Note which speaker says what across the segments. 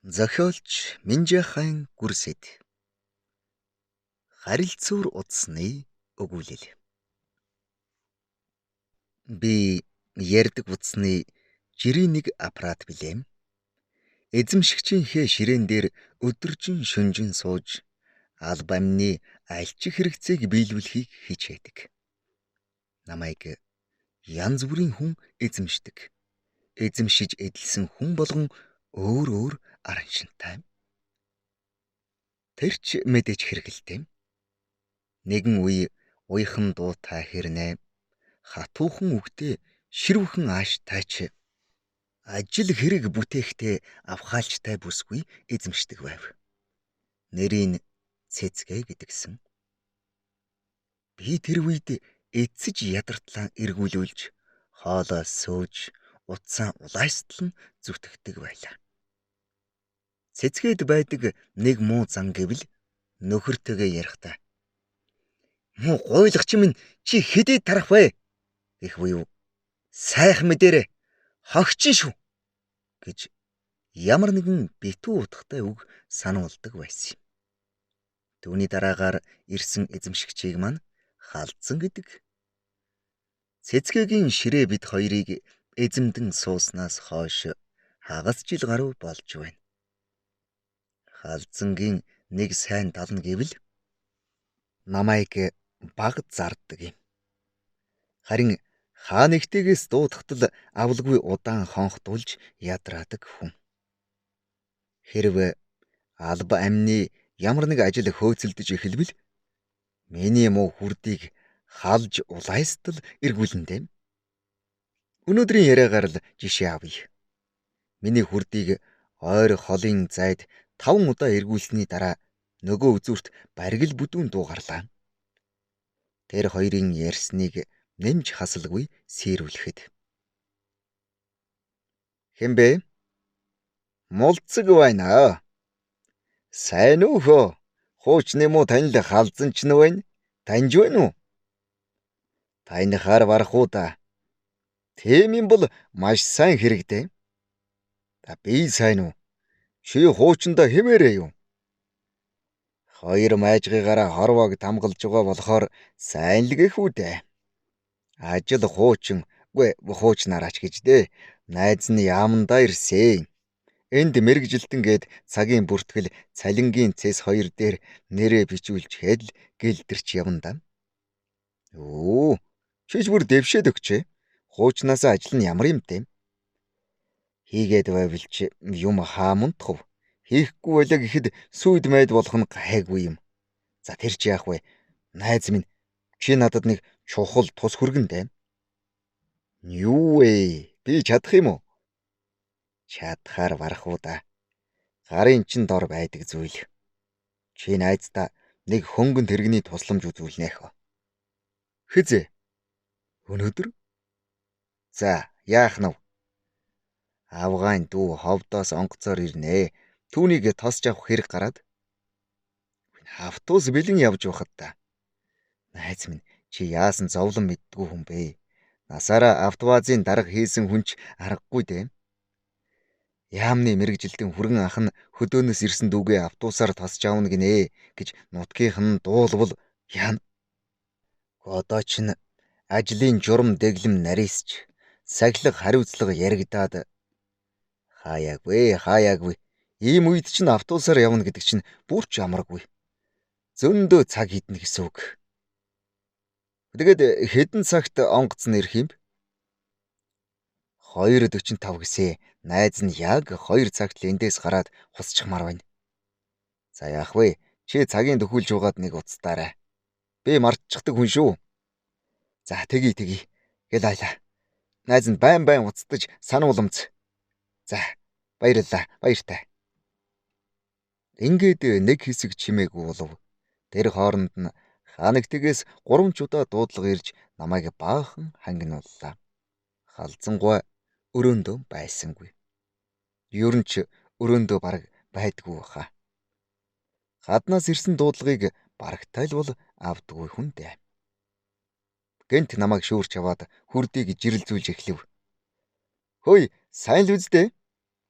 Speaker 1: Зохиолч Минжихайн Гүрсэд харилцуур утасны өгүүлэл. Би ярьдаг утасны жирийн нэг аппарат билээ. Эзэмшигчийн хээ ширээн дээр өдөржин шөнжин сууж алба амны альчих хэрэгцээг биелүүлэхийг хичээдэг. Намайг янз бүрийн хүн эзэмшдэг. Эзэмшиж эдэлсэн хүн болгон өөр өөр аран шинтай. Тэр ч мэдээж хэрэгэлтэй. Нэгэн үе уяхан дуутай хэрнээ хатуухан үгтэй ширвхэн ааштай ч ажил хэрэг бүтээхтэй авхаалжтай бүсгүй эзэмшдэг байв. Нэрийг цэцгээ гэдгсэн. Би тэр үед эцэж ядартлан эргүүлүүлж хоолоо сөөж утсаа улайстал нь зүтгэдэг байлаа. Цэцгээд байдаг нэг муу зан гэвэл нөхөртөөгөө ярихдаа "Муу гуйлагч минь чи хэдий тарах вэ?" гэх буюу "Сайхан мэдээрээ хогчин шүү" гэж ямар нэгэн битүү утгатай үг сануулдаг байсан юм. Түүний дараагаар ирсэн эзэмшигчийг маань халдсан гэдэг. Цэцгээгийн ширээ бид хоёрыг эзэмдэн сууснаас хойш хагас жил гаруй болж байна. Халдсангийн нэг сайн тал нь гэвэл намайг баг зарддаг юм. Харин хаа нэгтээс дуудахтал авалгүй удаан хонхдуулж ядраадаг хүн. Хэрвээ алба амны ямар нэг ажил хөөцөлдөж эхэлбэл миний муу хүрдийг халж улайстал эргүүлэндээ. Өнөөдрийн яриагаар л жишээ авъя. Миний хүрдийг ойр холын зайд 5 удаа эргүүлсэний дараа нөгөө үзүүрт баргил бүдүүн дуугарлаа. Тэр хоёрын ярьсныг нэмж хасалгүй сэрүүлэхэд. "Хэмбэ? Мулцэг байна. Сайн уу хөө? Хуучны муу танил халзан ч нь байна. Таньж байна уу? Танихаар барах уу да. Тийм юм бол маш сайн хэрэгтэй. Би сайн уу? Чи хуучндаа хэмээрээ юу? Хоёр майжгыгаараа хорвоог тамгалж байгаа болохоор сайн л гэх үү дээ. Ажил хуучин, хуучнараач гэж дээ. Найз нь яамандаа ирсэн. Энд мэрэгжилтэн гээд цагийн бүртгэл цалингийн цэс 2 дээр нэрээ бичүүлж хэд л гэлдэрч явна да. Өө, чиж бүр дэвшээд өгчээ. Хуучнаас ажил нь ямар юмтэй? Хийгээд байвалч юм хаамундах вэ? Хийхгүй байлаа гэхэд сүйд майд болох нь гайгүй юм. За тэр чи яах вэ? Найз минь, чи надад нэг чухал тус хүргэн дээ. Юу вэ? Би чадах юм уу? Чадхаар барах уу да. Гарын чин дор байдаг зүйл. Чи найздаа нэг хөнгөн тэрэгний тусламж үзүүлнэ хөө. Хизээ? Өнөөдөр? За, яах нь вэ? Авгаан дүү ховдоос онгоцоор ирнэ. Түүнийг тосч авах хэрэг гараад. Автобус бэлэн явж байхад та. Найз минь, чи яасан зовлон мэддгүй хүн бэ? Насаараа автовазын дарга хийсэн хүнч аргагүй дээ. Яамны мэрэгжилтэн хүргэн ах нь хөдөөнөөс ирсэн дүүгээ автобусаар тосч аавна гинэ гэж нутгийнх нь дуулвал яана. Одоо ч н ажлын журам дэглэм нарийсч сахилга хариуцлага яригадаад хаяаггүй. Ийм үед чинь автобусаар явна гэдэг чинь бүр ч амаргүй. Зөндөө цаг хіднэ гэсэн үг. Тэгээд хэдэн цагт онгоцны ирэх юм? 2:45 гэсэ. Найз нь яг 2 цагт л эндээс гараад хусчихмаар байна. За яах вэ? Чи цагийн төхүүлж угаад нэг уцтаарай. Би мартчихдаг хүн шүү. За тэгье. Гэл айлаа. Найз нь байн уцтаж сануулмц. За баяртай. Ингээд нэг хэсэг чимээгүй болов. Тэр хооронд нь ханагтгээс 3 удаа дуудлага ирж намайг баахан хангинууллаа. Халзангуй өрөөндөө байсангүй. Ер нь ч өрөөндөө бараг байдгүй баха. Гаднаас ирсэн дуудлагыг барагтай л бол авдаггүй хүн дээ. Гэнт намайг шүүрч аваад хүрдийг жирэлзүүлж эхлэв. "Хөөе, сайн л үздэй.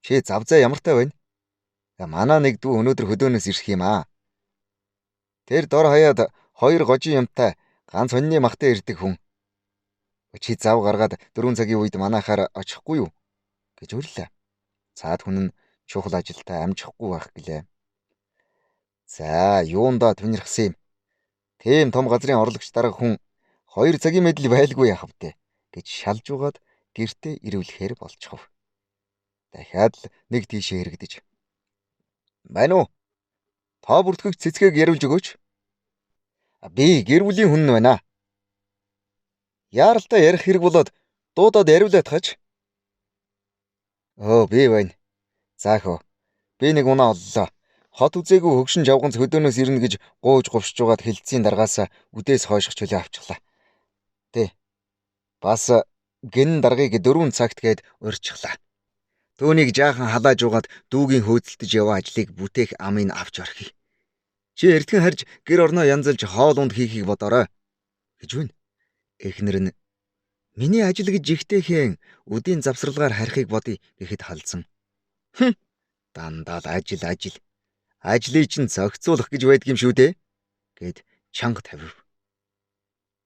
Speaker 1: Чи завзаа ямартай байна?" Манай нэг дүү өнөөдөр хөдөөнөөс ирэх юм аа. Тэр дор хаяад 2 гожин юмтай ганц хоньны махтай ирдэг хүн. Чи зав гаргаад 4 цагийн үед манайхаар очихгүй юу гэж урлаа. Цаад хүн нь чухал ажилдаа амжихгүй байх гэлээ. За, юундаа тунирхсан юм. Тэм том газрын орлогч дарга хүн 2 цагийн мэдл байлгүй яах вэ гэж шалж угаад гэртээ ирүүлэхээр болчихов. Дахиад л нэг тийшээ хэрэгдэж. Байна уу? Тоо бүртгэгч цэцгийг яриулж өгөөч. Би гэр бүлийн хүн байна. Яаралтай ярих хэрэг болоод дуудаад яриулаад хач. Би байна. Заахөө. Би нэг унаа оллоо. Хот үзээгүй хөгшин жавганц хөдөөнөөс ирнэ гэж гууж говшиж угаад хэлцсийн даргаас үдээс хойших чөлөө авчихлаа. Тэ. Бас гин даргыг 4 цагт гээд урьдчилаа. Түүнийг жаахан халааж угаад дүүгийн хөөцөлдөж яваа ажлыг бүтээх амыг авч орхив. Чи эртхэн харж гэр орноо янзалж хоол унд хийхийг бодоорой гэж байна. Эхнэр нь миний ажил гэж жигтэйхэн өдийн завсралгаар харихыг бодъё гэхэд халдсан. Дандаа л ажил. Ажлыг чинь зохицуулах гэж байдаг юм шүү дээ гэд чанга тавив.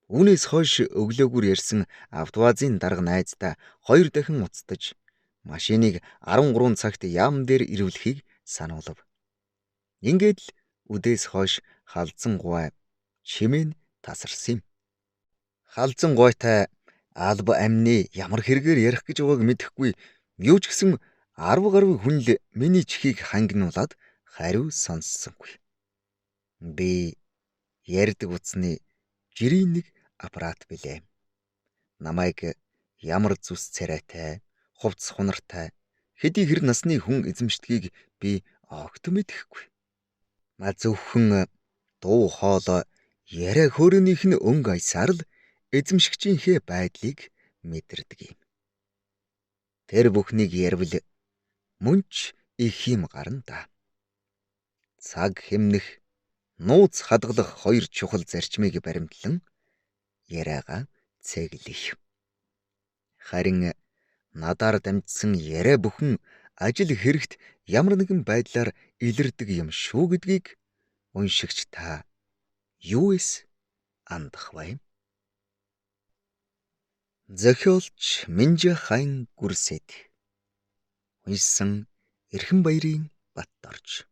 Speaker 1: Үүнээс хойш өглөөгөр ярьсан автовазын дарга найздаа 2 дахин уцтаж машиныг 13 цагт яам дээр ирүүлэхийг сануулав. Ингээд л үдээс хойш халдсан гуай чимээн тасарсан юм. Халдсан гуйтай алба амны ямар хэрэгээр ярих гэж байгааг мэдэхгүй юу ч гэсэн 10 гаруй хүн л миний чихийг хангинуулаад хариу сонссонгүй. Би ярьдаг утасны жирийн нэг аппарат билээ. Намайг ямар зүс царайтай, хувцс хунартай, хэдий хэр насны хүн эзэмшдгийг би огт мэдэхгүй. Зөвхөн дуу хоолой яриа хөөрөнийх нь өнгө аясаар л эзэмшигчийнхээ байдлыг мэдэрдэг юм. Тэр бүхнийг ярил мөнч их юм гарна да. Цаг хэмнэх, нууц хадгалах 2 чухал зарчмыг баримтлан яриагаа цэглэх. Харин надаар дамжсан яриа бүхэн ажил хэрэгт ямар нэгэн байдлаар илэрдэг юм шүү гэдгийг уншигч та юуэс андах вэ? Зохиолч Минжихайн Гүрсэд. Уншсан Эрхэнбаярын Баттарж.